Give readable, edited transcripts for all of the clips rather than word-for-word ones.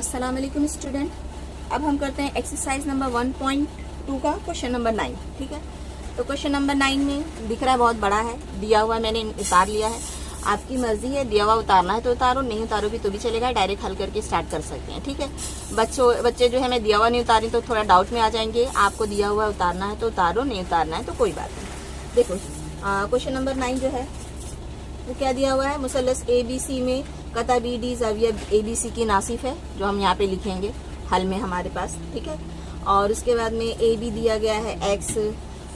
अस्सलाम वालेकुम स्टूडेंट। अब हम करते हैं एक्सरसाइज नंबर 1.2 का क्वेश्चन नंबर 9। ठीक है, तो क्वेश्चन नंबर 9 में दिख रहा है बहुत बड़ा है, दिया हुआ है, मैंने उतार लिया है। आपकी मर्जी है, दिया हुआ उतारना है तो उतारो, नहीं उतारोगे तो भी चलेगा, डायरेक्ट हल करके स्टार्ट कर सकते हैं। ठीक है, बच्चे जो है मैं दिया हुआ नहीं उतारी तो थोड़ा डाउट में आ जाएंगे। आपको दिया हुआ उतारना है तो उतारो, नहीं उतारना है तो कोई बात नहीं। देखो क्वेश्चन नंबर 9 जो है वो क्या दिया हुआ है, मुसल्लस ABC में कता BD ज़ाविया ABC की नासिफ है, जो हम यहाँ पे लिखेंगे हल में हमारे पास। ठीक है, और उसके बाद में AB दिया गया है x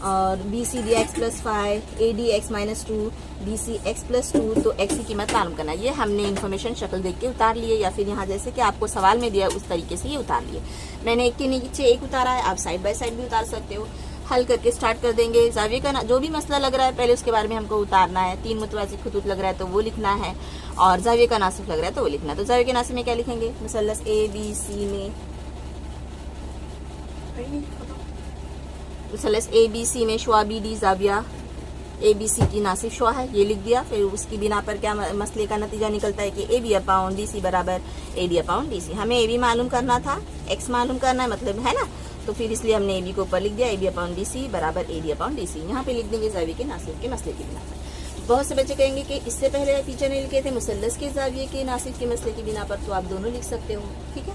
और BC दिया x+5, AD x-2, BC x+2, तो x की कीमत मालूम करना। ये हमने इन्फॉर्मेशन शक्ल देख के उतार लिए, या फिर यहाँ जैसे कि आपको सवाल में दिया उस तरीके से ये उतार लिए। मैंने एक के नीचे एक उतारा है, आप साइड बाय साइड भी उतार सकते हो। हल करके स्टार्ट कर देंगे। ज़ाविया का जो भी मसला लग रहा है पहले उसके बारे में हमको उतारना है। 3 मुतवाज़ी खुतूत लग रहा है तो वो लिखना है, और ज़ाविया का नासिफ लग रहा है तो वो लिखना है। तो ज़ाविया के नासिफ में क्या लिखेंगे, मुसल्लस ABC में मुसल्लस ABC में शुआ BD ज़ाविया ABC की नासिफ शुआ है, ये लिख दिया। फिर उसकी बिना पर क्या मसले का नतीजा निकलता है कि AB/DC बराबर AD/DC। हमें AB मालूम करना था, x मालूम करना है, मतलब है ना, तो फिर इसलिए हमने AB को ऊपर लिख दिया, AB/DC बराबर AD/DC। यहाँ पे लिख देंगे ज़ाविया के नासिफ के मसले की बिना पर। बहुत से बच्चे कहेंगे कि इससे पहले टीचर ने लिखे थे मुसल्लस के ज़ाविया के नासिफ के मसले की बिना पर, तो आप दोनों लिख सकते हो। ठीक है,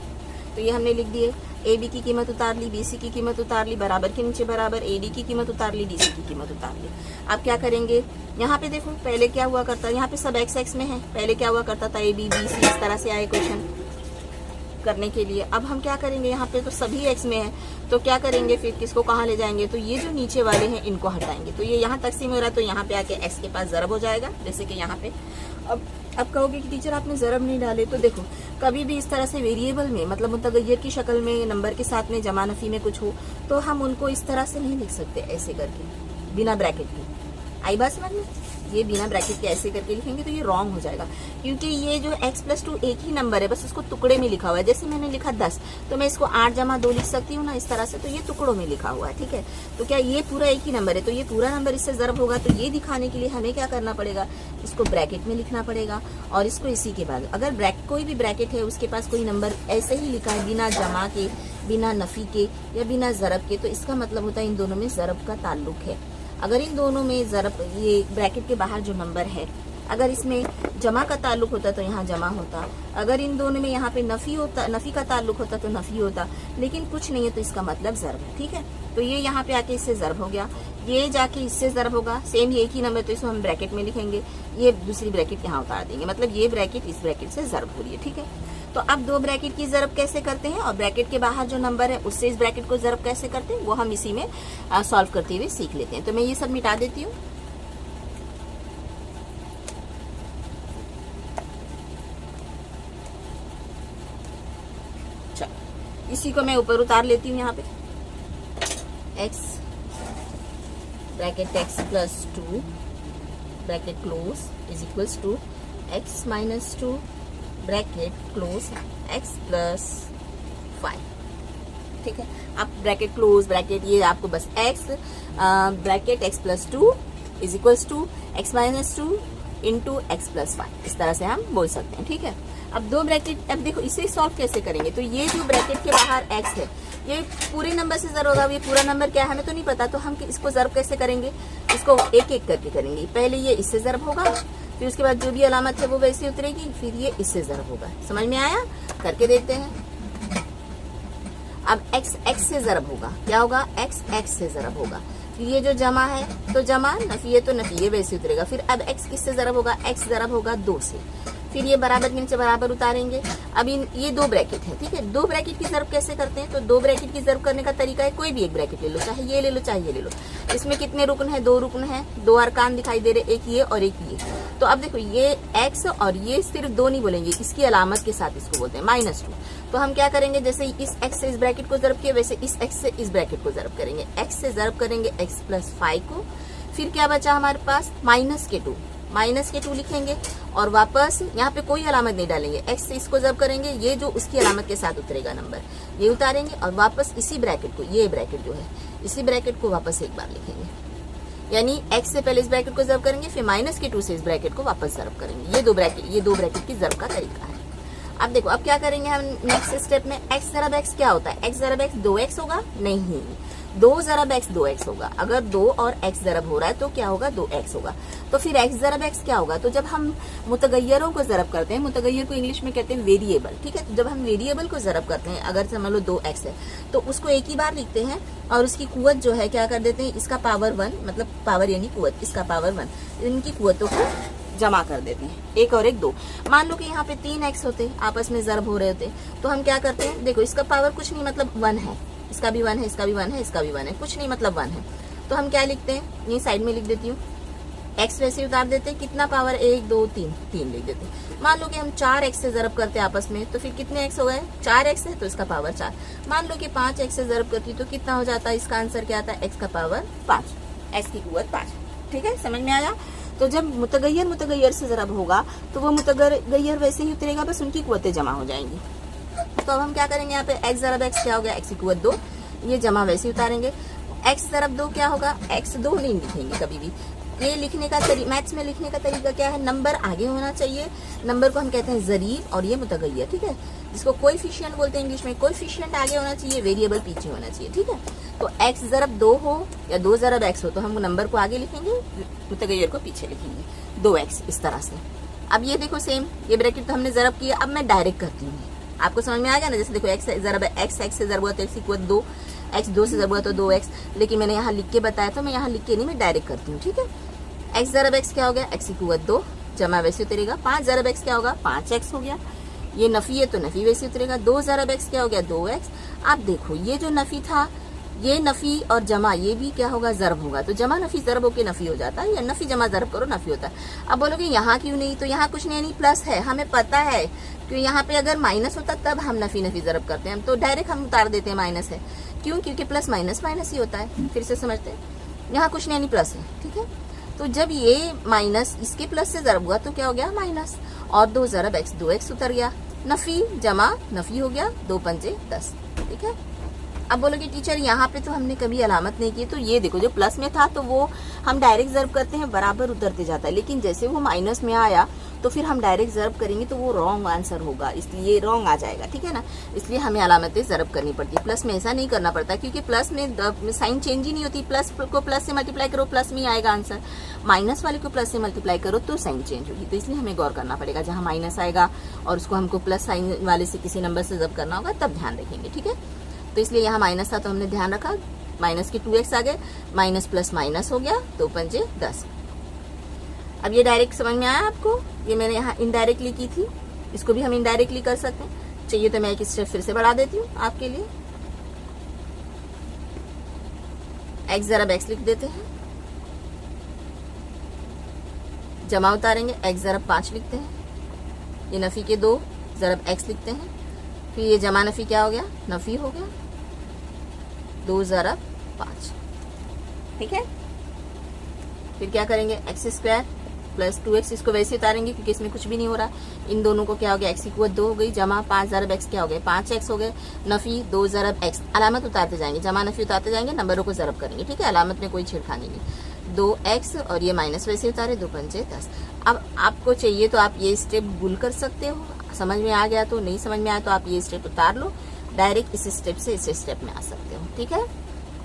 तो ये हमने लिख दिए। AB की कीमत उतार ली, BC की कीमत उतार ली, बराबर के नीचे बराबर, AD की कीमत उतार ली, DC की कीमत उतार ली। अब क्या करेंगे, यहाँ पे देखो पहले क्या हुआ करता, यहाँ पे सब x में है, पहले क्या हुआ करता था AB BC इस तरह से आए क्वेश्चन करने के लिए। अब हम क्या करेंगे, यहाँ पे तो सभी x में है, तो क्या करेंगे फिर, किसको कहाँ ले जाएंगे, तो ये जो नीचे वाले हैं इनको हटाएंगे। तो ये यहाँ तकसीम हो रहा है तो यहाँ पे आके x के पास ज़रब हो जाएगा, जैसे कि यहाँ पे। अब कहोगे कि टीचर आपने ज़रब नहीं डाले, तो देखो कभी भी इस तरह से वेरिएबल में, मतलब मुतगय्यर की शक्ल में नंबर के साथ में जमा नफी में कुछ हो तो हम उनको इस तरह से नहीं लिख सकते, ऐसे करके बिना ब्रैकेट के। आई बात समझ में, ये बिना ब्रैकेट के ऐसे करके लिखेंगे तो ये रॉन्ग हो जाएगा, क्योंकि ये जो x+2 एक ही नंबर है, बस उसको टुकड़े में लिखा हुआ है। जैसे मैंने लिखा 10 तो मैं इसको 8+2 लिख सकती हूँ ना, इस तरह से, तो ये टुकड़ों में लिखा हुआ है। ठीक है, तो क्या ये पूरा एक ही नंबर है, तो ये पूरा नंबर इससे ज़रब होगा, तो ये दिखाने के लिए हमें क्या करना पड़ेगा, इसको ब्रैकेट में लिखना पड़ेगा, और इसको इसी के बाद अगर कोई भी ब्रैकेट है उसके पास कोई नंबर ऐसे ही लिखा है बिना जमा के, बिना नफी के या बिना ज़रब के, तो इसका मतलब होता है इन दोनों में ज़रब का ताल्लुक है। अगर इन दोनों में ज़रब, ये ब्रैकेट के बाहर जो नंबर है, अगर इसमें जमा का ताल्लुक होता तो यहाँ जमा होता, अगर इन दोनों में यहाँ पे नफ़ी का ताल्लुक होता तो नफ़ी होता, लेकिन कुछ नहीं है तो इसका मतलब ज़रब है। ठीक है, तो ये यहाँ पे आके इससे ज़रब हो गया, ये जाके इससे ज़रब होगा, सेम ये एक ही नंबर, तो इसको हम ब्रैकेट में लिखेंगे, ये दूसरी ब्रैकेट यहाँ उतार देंगे, मतलब ये ब्रैकेट इस ब्रैकेट से ज़रब हो रही है। ठीक है, तो अब दो ब्रैकेट की ज़रब कैसे करते हैं और ब्रैकेट के बाहर जो नंबर है उससे इस ब्रैकेट को ज़रब कैसे करते हैं, वो हम इसी में सॉल्व करते हुए सीख लेते हैं। तो मैं ये सब मिटा देती हूँ। इसी को मैं ऊपर उतार लेती हूँ यहाँ पे, x bracket x+2 bracket close is equals to x-2 bracket close x+5। ठीक है, अब ब्रैकेट क्लोज ब्रैकेट, ये आपको बस x bracket x+2 is equals to x-2 into x+5, इस तरह से हम बोल सकते हैं। ठीक है, अब दो ब्रैकेट, अब देखो इसे सॉल्व कैसे करेंगे, तो ये जो ब्रैकेट के बाहर x है ये पूरे नंबर से ज़रब होगा, ये पूरा नंबर क्या है हमें तो नहीं पता, तो हम इसको ज़रब कैसे करेंगे, इसको एक एक करके करेंगे। पहले ये इससे ज़रब होगा, फिर उसके बाद जो भी अलामत है वो वैसे उतरेगी, फिर ये इससे ज़रब होगा। समझ में आया, करके देखते हैं। अब x से ज़रब होगा, क्या होगा, x से ज़रब होगा, फिर ये जो जमा है तो जमा, नफी है तो नफी, ये वैसे उतरेगा। फिर अब x किससे ज़रब होगा, x ज़रब होगा 2 से, फिर ये बराबर के नीचे बराबर उतारेंगे। अब ये दो ब्रैकेट है। ठीक है, दो ब्रैकेट की ज़रब कैसे करते हैं, तो दो ब्रैकेट की ज़रब करने का तरीका है, कोई भी एक ब्रैकेट ले लो, चाहे ये ले लो चाहे ये ले लो। इसमें कितने रुकन है, 2 रुकन है, 2 अरकान दिखाई दे रहे, एक ये और एक ये। तो अब देखो ये x और ये सिर्फ 2 नहीं बोलेंगे, इसकी अलामत के साथ इसको बोलते हैं -2। तो हम क्या करेंगे, जैसे इस x से इस ब्रैकेट को ज़रब किया, वैसे इस x से इस ब्रैकेट को ज़रब करेंगे, x से ज़रब करेंगे x+5 को, फिर क्या बचा हमारे पास -2 लिखेंगे, और वापस यहाँ पे कोई अलामत नहीं डालेंगे, x से इसको ज़रब करेंगे, ये जो उसकी अलामत के साथ उतरेगा नंबर ये उतारेंगे, और वापस इसी ब्रैकेट को, ये ब्रैकेट जो है इसी ब्रैकेट को वापस एक बार लिखेंगे, यानी x से पहले इस ब्रैकेट को ज़रब करेंगे, फिर -2 से इस ब्रैकेट को वापस ज़रब करेंगे। ये दो ब्रैकेट की ज़रब का तरीका है। अब देखो अब क्या करेंगे हम नेक्स्ट स्टेप में, x ज़रब x क्या होता है, x ज़रब x 2x होगा, नहीं 2 ज़रब x 2x होगा। अगर 2 और x ज़रब हो रहा है तो क्या होगा, 2x होगा। तो फिर x ज़रब x क्या होगा, तो जब हम मुतगय्यरों को ज़रब करते हैं, मुतगय्यर को इंग्लिश में कहते हैं वेरिएबल, ठीक है। तो जब हम वेरिएबल को ज़रब करते हैं, अगर समझ लो 2x है तो उसको एक ही बार लिखते हैं और उसकी कुव्वत जो है क्या कर देते हैं, इसका पावर 1, मतलब पावर यानी कुव्वत, इसका पावर 1, इनकी कुव्वतों को जमा कर देते हैं, एक और एक 2। मान लो कि यहाँ पे 3x होते आपस में ज़रब हो रहे होते, तो हम क्या करते हैं, देखो इसका पावर कुछ नहीं मतलब 1 है, इसका भी 1 है, इसका भी 1 है, इसका भी 1 है, कुछ नहीं मतलब 1 है। तो हम क्या लिखते हैं, ये साइड में लिख देती हूँ, x वैसे उतार देते हैं, कितना पावर 1 2 3 3 लिख देते हैं। मान लो कि हम 4x से ज़रब करते हैं आपस में, तो फिर कितने x हो गए, 4x है तो इसका पावर 4। मान लो कि 5x से ज़रब करती तो कितना हो जाता है, इसका आंसर क्या आता है, x का पावर 5, x की कुव्वत 5, ठीक है, समझ में आया। तो जब मुतगय्यर से ज़रब होगा तो वो मुतगय्यर वैसे ही उतरेगा, बस उनकी कुव्वतें जमा हो जाएंगी। तो अब हम क्या करेंगे, यहाँ पे x ज़रब x क्या हो गया, x की कुव्वत 2, ये जमा वैसे ही उतारेंगे। x ज़रब 2 क्या होगा, x 2 नहीं लिखेंगे कभी भी। ये लिखने का मैथ्स में लिखने का तरीका क्या है, नंबर आगे होना चाहिए, नंबर को हम कहते हैं ज़रीब और ये मुतगय्यर, ठीक है, जिसको कोएफिशिएंट बोलते हैं इंग्लिश में। कोएफिशिएंट आगे होना चाहिए, वेरिएबल पीछे होना चाहिए, ठीक है। तो x ज़रब 2 हो या 2 ज़रब x हो तो हम नंबर को आगे लिखेंगे, मुतगय्यर को पीछे लिखेंगे, 2x इस तरह से। अब ये देखो सेम, ये ब्रैकेट तो हमने ज़रब किया, अब मैं डायरेक्ट करती हूँ, आपको समझ में आ गया ना। जैसे देखो x ज़रब x से ज़रब हुआ तो x की कुव्वत 2, x 2 से ज़रब हुआ तो 2x, लेकिन मैंने यहाँ लिख के बताया तो मैं यहाँ लिख के नहीं, मैं डायरेक्ट करती हूँ, ठीक है। x ज़रब x क्या हो गया, x की कुव्वत 2, जमा वैसे उतरेगा। 5 ज़रब x क्या होगा, 5x हो गया, ये नफी है तो नफी वैसे उतरेगा। 2 ज़रब x क्या हो गया, 2x। अब देखो ये जो नफी था, ये नफी और जमा ये भी क्या होगा, ज़रब होगा, तो जमा नफी ज़रब होके नफी हो जाता है, या नफी जमा ज़रब करो नफी होता है। अब बोलोगे यहाँ क्यों नहीं, तो यहाँ कुछ नहीं प्लस है, हमें पता है कि यहाँ पे अगर माइनस होता तब हम नफी ज़रब करते हैं, तो डायरेक्ट हम उतार देते हैं माइनस है, क्यों, क्योंकि प्लस माइनस माइनस ही होता है। फिर से समझते हैं, यहाँ कुछ नहीं प्लस है, ठीक है। तो जब ये माइनस इसके प्लस से ज़रब हुआ तो क्या हो गया, माइनस, और 2 ज़रब x 2x उतर गया, नफी जमा नफी हो गया, 2 पंजे 10, ठीक है। अब बोलोगे टीचर यहाँ पे तो हमने कभी अलामत नहीं की, तो ये देखो जो प्लस में था तो वो हम डायरेक्ट ज़रब करते हैं, बराबर उतरते जाता है, लेकिन जैसे वो माइनस में आया तो फिर हम डायरेक्ट ज़रब करेंगे तो वो रॉन्ग आंसर होगा, इसलिए रॉन्ग आ जाएगा, ठीक है ना। इसलिए हमें अलामतें ज़रब करनी पड़ती है, प्लस में ऐसा नहीं करना पड़ता, क्योंकि प्लस में साइन चेंज ही नहीं होती, प्लस को प्लस से मल्टीप्लाई करो प्लस में ही आएगा आंसर, माइनस वाले को प्लस से मल्टीप्लाई करो तो साइन चेंज होगी। तो इसलिए हमें गौर करना पड़ेगा, जहाँ माइनस आएगा और उसको हमको प्लस साइन वाले से किसी नंबर से ज़रब करना होगा तब ध्यान रखेंगे, ठीक है। तो इसलिए यहाँ माइनस था तो हमने ध्यान रखा, माइनस के 2x आ गए, माइनस प्लस माइनस हो गया, 2 पंजे 10। अब ये डायरेक्ट समझ में आया आपको, ये मैंने यहाँ इनडायरेक्टली की थी, इसको भी हम इनडायरेक्टली कर सकते हैं। चाहिए तो मैं एक स्टेप फिर से बढ़ा देती हूँ आपके लिए, x ज़रब x लिख देते हैं, जमा उतारेंगे, x ज़रब 5 लिखते हैं, ये नफी के 2 ज़रब x लिखते हैं, फिर ये जमा नफी क्या हो गया, नफी हो गया, 2 ज़रब 5, ठीक है। फिर क्या करेंगे, x स्क्वायर प्लस 2x, इसको वैसे उतारेंगे क्योंकि इसमें कुछ भी नहीं हो रहा, इन दोनों को क्या हो गया, x की कुव्वत 2 हो गई, जमा 5 ज़रब x क्या हो गया, 5x हो गए, नफी 2 ज़रब x, अलामत उतारते जाएंगे, जमा नफी उतारते जाएंगे, नंबरों को ज़रब करेंगे, ठीक है, अलामत में कोई छेड़खानी नहीं। 2x और ये माइनस वैसे उतारे, 2 पंजे 10। अब आपको चाहिए तो आप ये स्टेप भूल कर सकते हो, समझ में आ गया तो, नहीं समझ में आया तो आप ये स्टेप उतार लो, डायरेक्ट इस स्टेप से इस स्टेप में आ सकते हो, ठीक है।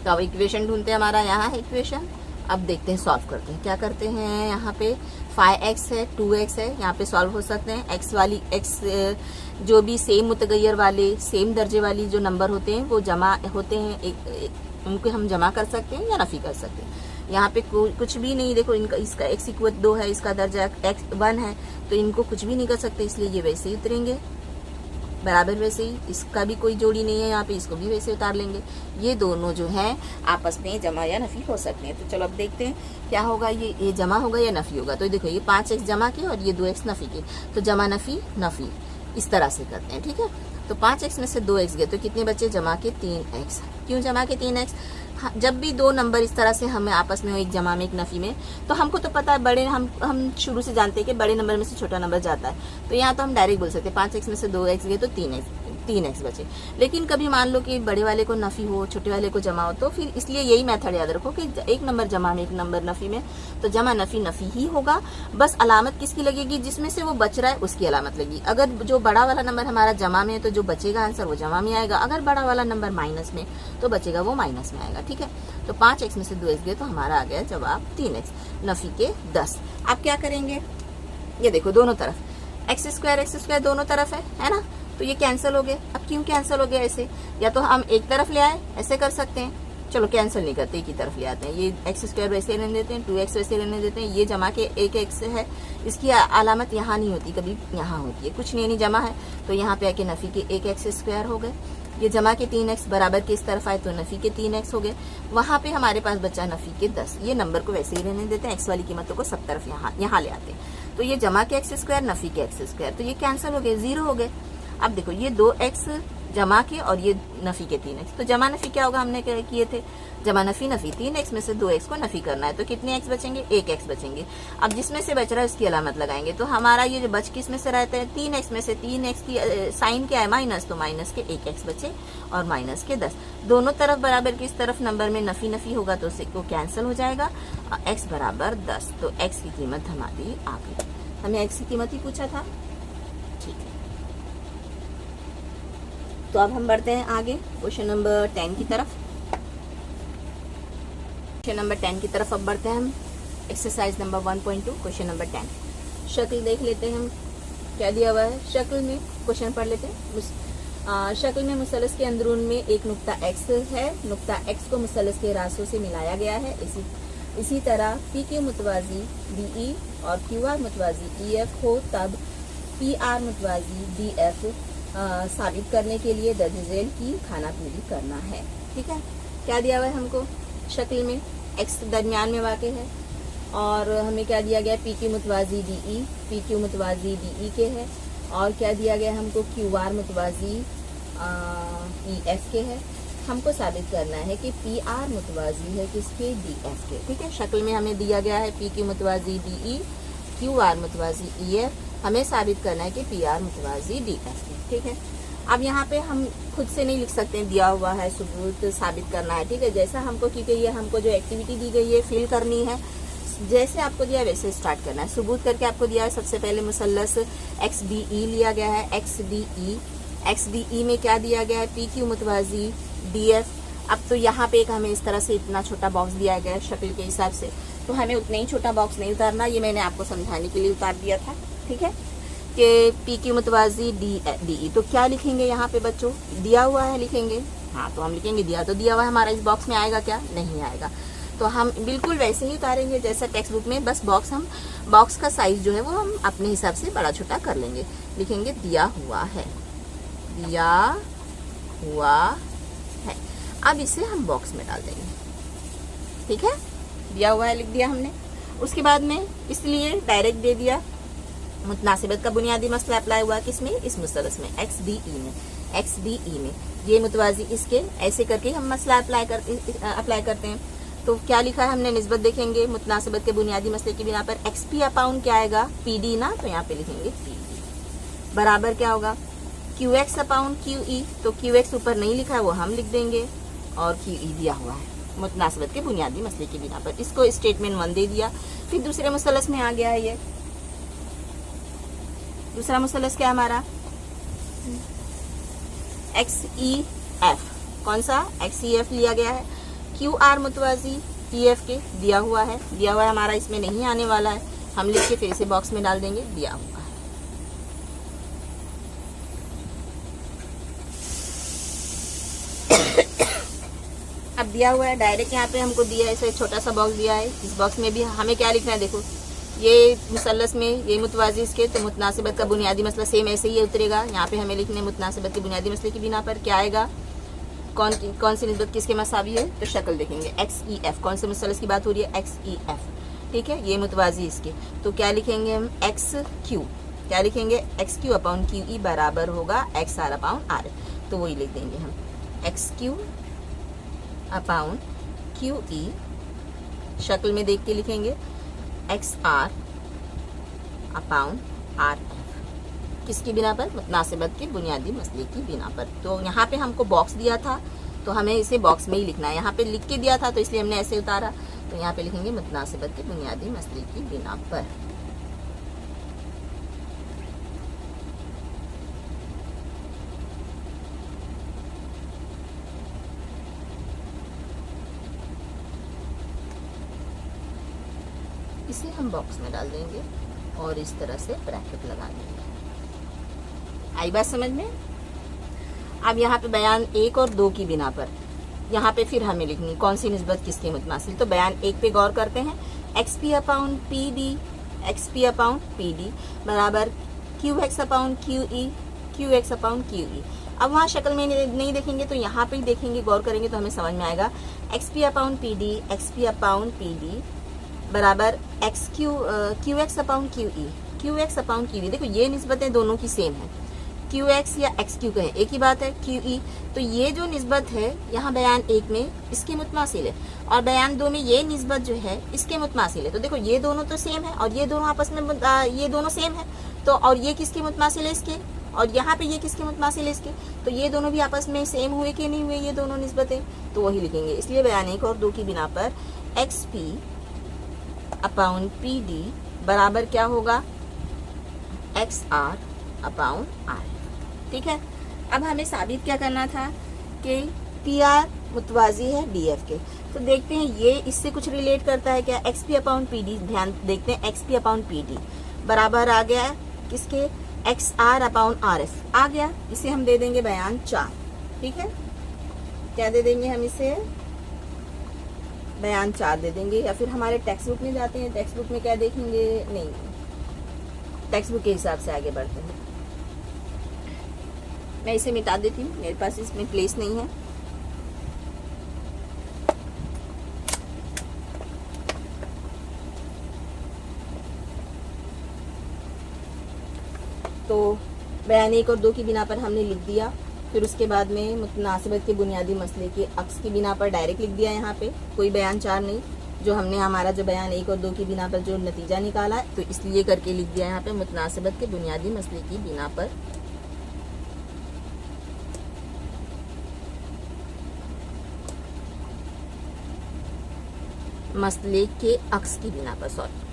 तो अब इक्वेशन ढूंढते हैं, हमारा यहाँ है इक्वेशन, अब देखते हैं सॉल्व करते हैं। क्या करते हैं, यहाँ पे 5x है 2x है, यहाँ पे सॉल्व हो सकते हैं। x जो भी सेम मुतगय्यर वाले सेम दर्जे वाली जो नंबर होते हैं वो जमा होते हैं, उनको हम जमा कर सकते हैं या नफी कर सकते हैं। यहाँ पे कुछ भी नहीं, देखो इनका, इसका x की कुव्वत 2 है, इसका दर्जा x 1 है, तो इनको कुछ भी नहीं कर सकते, इसलिए ये वैसे ही उतरेंगे बराबर वैसे ही। इसका भी कोई जोड़ी नहीं है यहाँ पे, इसको भी वैसे उतार लेंगे। ये दोनों जो हैं आपस में जमा या नफी हो सकते हैं। तो चलो अब देखते हैं क्या होगा, ये जमा होगा या नफी होगा। तो देखो ये 5x जमा के और ये 2x नफी के, तो जमा नफी नफी इस तरह से करते हैं, ठीक है। तो 5x में से 2x गए तो कितने बचे, जमा के 3x। क्यों जमा के 3x, जब भी दो नंबर इस तरह से हमें आपस में हो, एक जमा में एक नफी में, तो हमको तो पता है बड़े, हम शुरू से जानते हैं कि बड़े नंबर में से छोटा नंबर जाता है, तो यहाँ तो हम डायरेक्ट बोल सकते हैं 5x में से 2x गए तो 3x 3x बचे। लेकिन कभी मान लो कि बड़े वाले को नफी हो, छोटे वाले को जमा हो, तो फिर इसलिए यही मेथड याद रखो कि एक नंबर जमा में एक नंबर नफी में, तो जमा नफी नफी ही होगा। बस अलामत किसकी लगेगी, जिसमें से वो बच रहा है उसकी अलामत लगेगी। अगर जो बड़ा वाला नंबर हमारा जमा में है तो जो बचेगा आंसर वो जमा में आएगा, अगर बड़ा वाला नंबर माइनस में तो बचेगा वो माइनस में आएगा। ठीक है, तो 5x में से 2x गए तो हमारा आ गया जवाब 3x, नफी के 10। अब क्या करेंगे, ये देखो दोनों तरफ x स्क्वायर दोनों तरफ है ना, तो ये कैंसिल हो गए। अब क्यों कैंसिल हो गया ऐसे, या तो हम एक तरफ ले आए, ऐसे कर सकते हैं, चलो कैंसिल नहीं करते, एक ही तरफ ले आते हैं। ये एक्स स्क्वायर वैसे रहने देते हैं, 2x वैसे रहने देते हैं। ये जमा के एक एक्स है, इसकी अलामत यहाँ नहीं होती, कभी यहाँ होती है, कुछ नहीं जमा है तो यहाँ पे आके नफी के एक एक्स स्क्वायर हो गए। ये जमा के 3x बराबर के इस तरफ आए तो नफी के 3x हो गए। वहां पे हमारे पास बचा नफी के 10। ये नंबर को वैसे ही रहने देते हैं, एक्स वाली कीमतों को सब तरफ यहाँ ले आते हैं। तो ये जमा के एक्स स्क्वायर नफी के एक्स स्क्वायर, तो ये कैंसिल हो गए, 0 हो गए। अब देखो ये 2x जमा के और ये नफी के 3x, तो जमा नफी क्या होगा, हमने क्या किए थे, जमा नफी नफी 3x में से 2x को नफी करना है, तो कितने x बचेंगे, 1x बचेंगे। अब जिसमें से बच रहा है उसकी अलामत लगाएंगे, तो हमारा ये जो बच किस में से रहता है, 3x में से 3x की साइन क्या है माइनस, तो माइनस के 1x बचे और माइनस के 10। दोनों तरफ बराबर की इस तरफ नंबर में नफी नफी होगा तो उससे को कैंसिल हो जाएगा, x बराबर 10, तो x की कीमत हमारी आ गई। हमें x की कीमत ही पूछा था, ठीक है। तो अब हम बढ़ते हैं आगे क्वेश्चन नंबर 10 की तरफ। क्वेश्चन नंबर 10 की तरफ अब बढ़ते हैं हम। Exercise number 1.2 question number 10। शक्ल देख लेते हैं हम, क्या दिया हुआ है शक्ल में, क्वेश्चन पढ़ लेते हैं। शक्ल में मुसलस के अंदरून में एक नुक्ता x है, नुक्ता x को मुसलस के रास्तों से मिलाया गया है। इसी तरह PQ मुतवाजी DE और QR मुतवाजी EF हो, तब PR मुतवाजी DF साबित करने के लिए दर्ज की खाना पूरी करना है। ठीक है, क्या दिया हुआ है हमको, शक्ल में x दरमियान में वाक़ है और हमें क्या दिया गया, PQ मुतवाजी DE, PQ मुतवाजी DE के है, और क्या दिया गया हमको, QR मुतवाजी EF के है। हमको साबित करना है कि PR मुतवाजी है किसके, DF के। ठीक है, शक्ल में हमें दिया गया है PQ मुतवाजी DE, QR मुतवाजी EF, हमें साबित करना है कि PR मुतवाजी DF है। ठीक है, अब यहाँ पे हम खुद से नहीं लिख सकते हैं, दिया हुआ है सबूत साबित करना है। ठीक है, जैसा हमको, क्योंकि ये हमको जो एक्टिविटी दी गई है फिल करनी है, जैसे आपको दिया है वैसे स्टार्ट करना है। सबूत करके आपको दिया है, सबसे पहले मुसल्लस XDE लिया गया है, XDE में क्या दिया गया है, PQ मुतवाजी DF। अब तो यहाँ पे एक हमें इस तरह से इतना छोटा बॉक्स दिया गया है शक्ल के हिसाब से, तो हमें उतना ही छोटा बॉक्स नहीं उतारना, ये मैंने आपको समझाने के लिए उतार दिया था। ठीक है, कि PQ मुतवाजी DE, तो क्या लिखेंगे यहाँ पे बच्चों, दिया हुआ है लिखेंगे, हाँ तो हम लिखेंगे दिया, तो दिया हुआ है हमारा इस बॉक्स में आएगा क्या, नहीं आएगा, तो हम बिल्कुल वैसे ही उतारेंगे जैसा टेक्स्ट बुक में, बस बॉक्स का साइज जो है वो हम अपने हिसाब से बड़ा छोटा कर लेंगे। लिखेंगे दिया हुआ है, दिया हुआ है। अब इसे हम बॉक्स में डाल देंगे। ठीक है, दिया हुआ है लिख दिया हमने। उसके बाद में इसलिए डायरेक्ट दे दिया, मुतनासिबत का बुनियादी मसला अप्लाई हुआ किसमें, इस मुसलस में, XDE में। ये मुतवाजी इसके, ऐसे करके हम मसला अप्लाई करते हैं। तो क्या लिखा है हमने, निस्बत देखेंगे, मुतनासिबत के बुनियादी मसले की बिना पर XP अपाउंड क्या आएगा, PD ना, तो यहाँ पे लिखेंगे PD बराबर क्या होगा, QX अपाउंड QE, तो QX ऊपर नहीं लिखा है वो हम लिख देंगे, और QE दिया हुआ है मुतनासिबत के बुनियादी मसले की बिना पर। इसको स्टेटमेंट 1 दे दिया। फिर दूसरे मुसलस में आ गया है, ये दूसरा मुसलस क्या हमारा, XEF, कौन सा, XEF लिया गया है। QR मुतवाजी PF के दिया हुआ है हमारा, इसमें नहीं आने वाला है, हम लिख के फिर से बॉक्स में डाल देंगे, दिया हुआ है। अब दिया हुआ है, डायरेक्ट यहाँ पे हमको दिया है, ऐसे छोटा सा बॉक्स दिया है, इस बॉक्स में भी हमें क्या लिखना है, देखो ये मुसल्लस में ये मुतवाजी इसके, तो मुतनासिबत का बुनियादी मसला सेम ऐसे ही उतरेगा। यहाँ पे हमें लिखने मुतनासिबत के बुनियादी मसले की बिना पर क्या आएगा, कौन सी निस्बत किसके मसावी है, तो शक्ल देखेंगे XEF, कौन से मुसल्लस की बात हो रही है, XEF। ठीक है, ये मुतवाजी इसके, तो क्या लिखेंगे हम, XQ, क्या लिखेंगे, XQ अपाउंड QE बराबर होगा XR अपाउंड R, तो वही लिख देंगे हम, XQ अपाउंड QE, शक्ल में देख के लिखेंगे XR अपाउंड RF। किसकी बिना पर? मुतनासिबत के बुनियादी मसले की बिना पर। तो यहाँ पे हमको बॉक्स दिया था तो हमें इसे बॉक्स में ही लिखना है। यहाँ पे लिख के दिया था तो इसलिए हमने ऐसे उतारा। तो यहाँ पे लिखेंगे मुतनासिबत के बुनियादी मसले की बिना पर। इसे हम बॉक्स में डाल देंगे और इस तरह से ब्रैकेट लगा देंगे। आई बात समझ में? अब यहाँ पे बयान 1 और 2 की बिना पर यहाँ पे फिर हमें लिखनी कौन सी निस्बत किसके मुतमासिल। तो बयान 1 पे गौर करते हैं। XP upon PD, XP upon PD बराबर QX upon QE, QX upon QE। अब वहाँ शक्ल में नहीं देखेंगे तो यहाँ पे ही देखेंगे, गौर करेंगे तो हमें समझ में आएगा। XP upon PD, XP upon PD बराबर QX upon QE, QX upon QE। देखो ये निस्बतें दोनों की सेम है, QX या XQ कहें एक ही बात है, QE। तो ये जो निस्बत है यहाँ बयान 1 में इसके मुतमासिल है और बयान 2 में ये निस्बत जो है इसके मुतमासिल है। तो देखो ये दोनों तो सेम है और ये दोनों आपस में ये दोनों सेम है। तो और ये किसके मुतमासिल है? इसके। और यहाँ पे ये किसके मुतमासिल है? इसके। तो ये दोनों भी आपस में सेम हुए कि नहीं हुए ये दोनों निस्बतें? तो वही लिखेंगे। इसलिए बयान 1 और 2 की बिना पर XP अपॉन PD बराबर क्या होगा? XR upon R। ठीक है। अब हमें साबित क्या करना था कि PR मुतवाजी है BF के। तो देखते हैं ये इससे कुछ रिलेट करता है क्या? XP अपॉन PD, ध्यान देखते हैं। XP अपॉन PD बराबर आ गया किसके? XR अपॉन RF आ गया। इसे हम दे देंगे बयान 4। ठीक है, क्या दे देंगे हम इसे? बयान 4 दे देंगे। या फिर हमारे टेक्स्ट बुक में जाते हैं, टेक्स्ट बुक में क्या देखेंगे? नहीं, टेक्स्ट बुक के हिसाब से आगे बढ़ते हैं। मैं इसे मिटा देती हूँ, मेरे पास इसमें प्लेस नहीं है। तो बयान 1 और 2 की बिना पर हमने लिख दिया। फिर उसके बाद में मुतनासिबत के बुनियादी मसले के अक्स की बिना पर डायरेक्ट लिख दिया। यहाँ पे कोई बयान 4 नहीं, जो हमने हमारा जो बयान 1 और 2 की बिना पर जो नतीजा निकाला है तो इसलिए करके लिख दिया यहाँ पे मुतनासिबत के बुनियादी मसले की बिना पर मसले के अक्स की बिना पर, सॉरी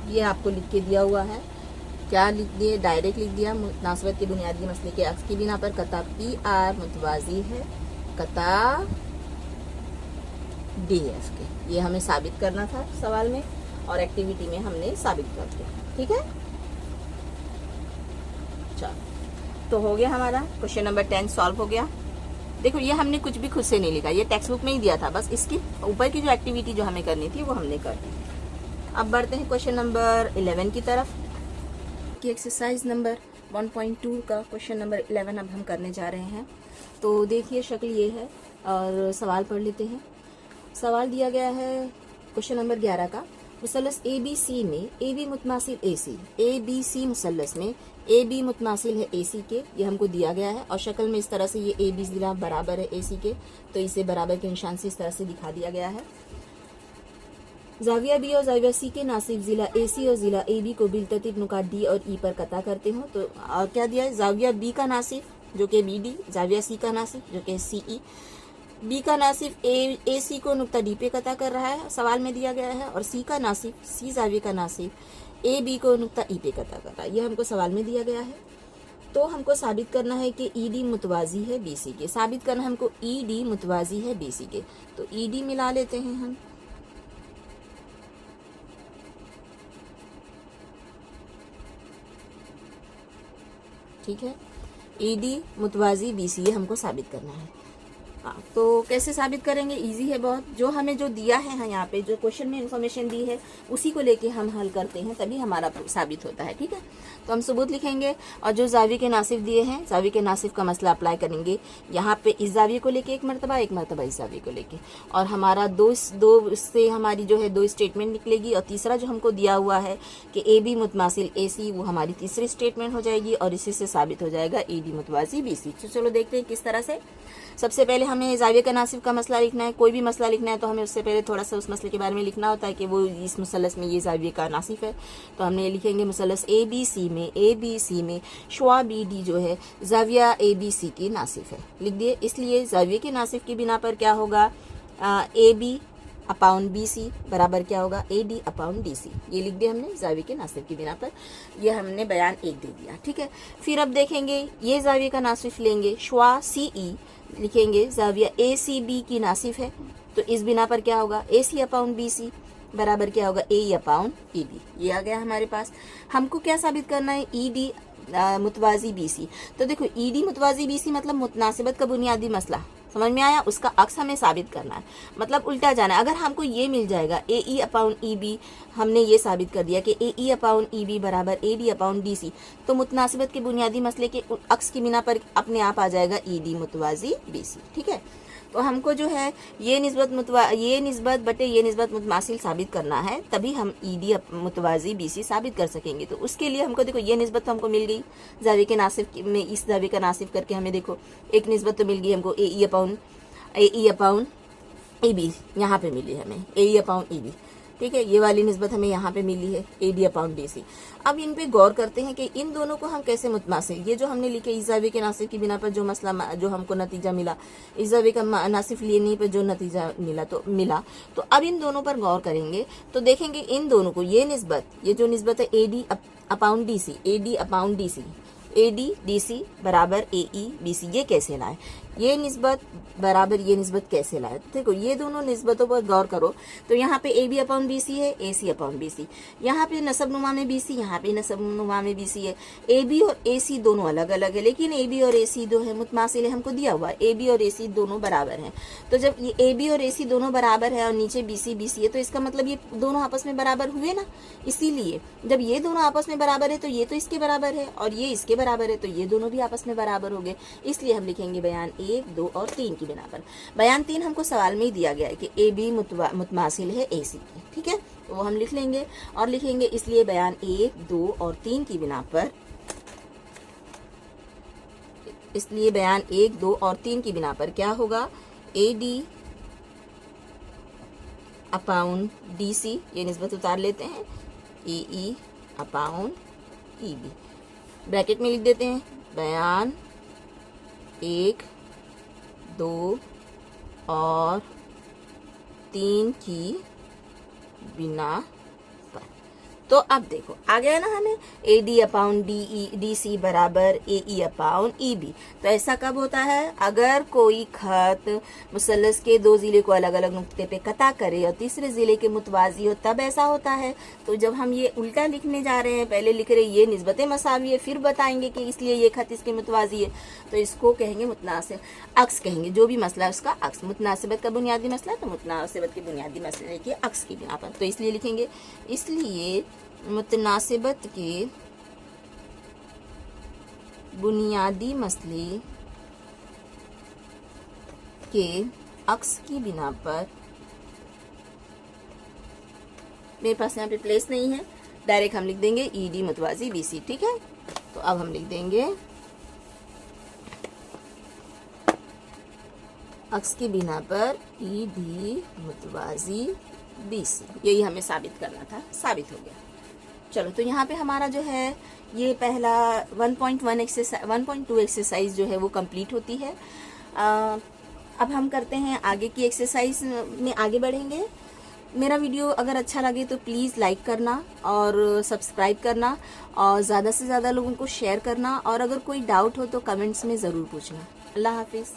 ये आपको लिख के दिया हुआ है। क्या लिख दिए? डायरेक्ट लिख दिया मुतनासिबत के बुनियादी मसले के अक्स की बिना पर कता PR मुतवाजी है कता DF के। ये हमें साबित करना था सवाल में और एक्टिविटी में हमने साबित कर दिया। ठीक है, चलो तो हो गया हमारा क्वेश्चन नंबर 10 सॉल्व हो गया। देखो ये हमने कुछ भी खुद से नहीं लिखा, ये टेक्स्ट बुक में ही दिया था, बस इसकी ऊपर की जो एक्टिविटी जो हमें करनी थी वो हमने कर दी। अब बढ़ते हैं क्वेश्चन नंबर 11 की तरफ की एक्सरसाइज नंबर 1.2 का क्वेश्चन नंबर 11 अब हम करने जा रहे हैं। तो देखिए शक्ल ये है और सवाल पढ़ लेते हैं। सवाल दिया गया है क्वेश्चन नंबर 11 का, मुसल्लस ABC में AB मुतमासिल AC, ABC मुसल्लस में AB मुतमासिल है AC के, ये हमको दिया गया है और शक्ल में इस तरह से ये AB जिला बराबर है AC के, तो इसे बराबर के निशान से इस तरह से दिखा दिया गया है। जाविया B और जाविया C के नासिब जिला AC और जिला AB को बिलतरतीब नुकात D और E पर कता करते हो। तो और क्या दिया है? जाविया B का नासिब जो कि BD, जाविया C का नासिब जो कि CE, B का नासिब AC को नुक्ता D पे कता कर रहा है, सवाल में दिया गया है, और C का नासिब, C जाविया का नासिब AB को नुक्ता E पे कता कर रहा है, ये हमको सवाल में दिया गया है। तो हमको साबित करना है कि ED मुतवाजी है BC के। साबित करना है हमको ED मुतवाजी है BC के। तो ED मिला लेते हैं हम, ठीक है। ED मुतवाजी BC हमको साबित करना है। तो कैसे साबित करेंगे? इजी है बहुत। जो हमें जो दिया है यहाँ पे जो क्वेश्चन में इंफॉर्मेशन दी है उसी को लेके हम हल करते हैं, तभी हमारा साबित होता है। ठीक है, तो हम सबूत लिखेंगे और जो जावी के नासिब दिए हैं, जावी के नासिब का मसला अप्लाई करेंगे यहाँ पे इस जावी को लेके एक मरतबा इस जावी को लेके, और हमारा दो से हमारी जो है 2 स्टेटमेंट निकलेगी, और तीसरा जो हमको दिया हुआ है कि AB मुतमासिल AC, वो हमारी तीसरी स्टेटमेंट हो जाएगी और इसी से साबित हो जाएगा ED मुतवाजी BC। तो चलो देखते हैं किस तरह से। सबसे पहले हमें जाविया का नासिब का मसला लिखना है, कोई भी मसला लिखना है तो हमें उससे पहले थोड़ा सा उस मसले के बारे में लिखना होता है कि वो इस मुसलस में ये जाविया का नासिब है। तो हमने लिखेंगे मुसलस ABC में शुआ BD जो है जाविया ABC की नासिब है, लिख दिए। इसलिए जाविया के नासिब की बिना पर क्या होगा, AB अपाउंड BC बराबर क्या होगा, AD अपाउंड DC। ये लिख दिया हमने जाविया के नासिब की बिना पर। ये हमने बयान 1 दे दिया, ठीक है। फिर अब देखेंगे ये जाविया का नासिब लेंगे, शुआ CE लिखेंगे जाविया ACB की नासिब है, तो इस बिना पर क्या होगा, AC अपाउंड BC बराबर क्या होगा, AE अपाउंड EB। ये आ गया हमारे पास। हमको क्या साबित करना है, ED मुतवाजी BC। तो देखो ED मुतवाजी BC मतलब मुतनासिबत का बुनियादी मसला समझ में आया, उसका अक्स हमें साबित करना है, मतलब उल्टा जाना है। अगर हमको ये मिल जाएगा AE अपाउंड EB, हमने ये साबित कर दिया कि AE अपाउंड EB बराबर AD अपाउंड DC, तो मुतनासिबत के बुनियादी मसले के अक्स की बिना पर अपने आप आ जाएगा ED मुतवाजी BC, ठीक है। तो हमको जो है ये निस्बत बटे ये निस्बत मुतमासिल साबित करना है, तभी हम ED मुतवाजी BC साबित कर सकेंगे। तो उसके लिए हमको देखो ये निस्बत तो हमको मिल गई जाविया के नासिब में, इस जाविया का नासिब करके हमें देखो एक निस्बत तो मिल गई हमको AE अपाउंड EB, यहाँ पे मिली हमें AE अपाउंड EB, ठीक है। ये वाली निस्बत हमें यहाँ पे मिली है AD अपाउंड DC। अब इन पे गौर करते हैं कि इन दोनों को हम कैसे मुतमासिल, ये जो हमने लिखे इस जाविया के नासिब की बिना पर जो मसला जो हमको नतीजा मिला, इस जाविया का नासिब लेने पर जो नतीजा मिला, तो अब इन दोनों पर गौर करेंगे तो देखेंगे इन दोनों को ये जो निस्बत है AD अपाउंड DC, AD DC बराबर AE BC, ये कैसे लाए, ये निस्बत बराबर ये निस्बत कैसे लाए। देखो ये दोनों निस्बतों पर गौर करो तो यहाँ पे AB अपाउंड BC है, AC अपाउंड BC, यहाँ पे नसब नुमा में BC, यहाँ पे नसब नुमा में BC है। AB और AC दोनों अलग अलग है, लेकिन AB और AC दो है मुतमासिल है, हमको दिया हुआ है AB और AC दोनों बराबर हैं। तो जब ये AB और AC दोनों बराबर है और नीचे BC है, तो इसका मतलब ये दोनों आपस में बराबर हुए ना। इसीलिए जब ये दोनों आपस में बराबर है तो ये तो इसके बराबर है और ये इसके बराबर है, तो ये दोनों भी आपस में बराबर हो गए। इसलिए हम लिखेंगे बयान 1, 2 और 3 की बिना पर। बयान 3 हमको सवाल में ही दिया गया है कि AB मुतमासिल है AC की, ठीक है, तो वो हम लिख लेंगे और लिखेंगे इसलिए बयान 1, 2 और 3 की बिना पर, इसलिए बयान 1, 2 और 3 की बिना पर क्या होगा, AD अपाउंड DC, ये निस्बत उतार लेते हैं, AE अपाउंड EB ब्रैकेट में लिख देते हैं, बयान 1, 2 और 3 की बिना पर। तो अब देखो आ गया ना हमें AD अपाउंड DC बराबर AE अपाउंड EB। तो ऐसा कब होता है, अगर कोई खत मुसल्लस के दो ज़िले को अलग अलग नुक्ते पे कता करे और तीसरे ज़िले के मुतवाजी हो, तब ऐसा होता है। तो जब हम ये उल्टा लिखने जा रहे हैं, पहले लिख रहे ये निस्बतें मसावी है, फिर बताएंगे कि इसलिए ये खत इसके मुतवाजी है, तो इसको कहेंगे मुतनासिब अक्स कहेंगे। जो भी मसला है उसका अक्स, मुतनासिबत का बुनियादी मसला है तो मुतनासिबत के बुनियादी मसले के अक्स की बिना पर। तो इसलिए लिखेंगे, इसलिए मुतनासिबत के बुनियादी मसले के अक्स की बिना पर, मेरे पास यहाँ पे प्लेस नहीं है, डायरेक्ट हम लिख देंगे ED मुतवाजी BC, ठीक है। तो अब हम लिख देंगे अक्स की बिना पर ED मुतवाजी BC, यही हमें साबित करना था, साबित हो गया। चलो तो यहाँ पे हमारा जो है ये पहला 1.2 एक्सरसाइज जो है वो कंप्लीट होती है। अब हम करते हैं आगे की एक्सरसाइज में आगे बढ़ेंगे। मेरा वीडियो अगर अच्छा लगे तो प्लीज़ लाइक करना और सब्सक्राइब करना और ज़्यादा से ज़्यादा लोगों को शेयर करना, और अगर कोई डाउट हो तो कमेंट्स में ज़रूर पूछना। अल्लाह हाफिज़।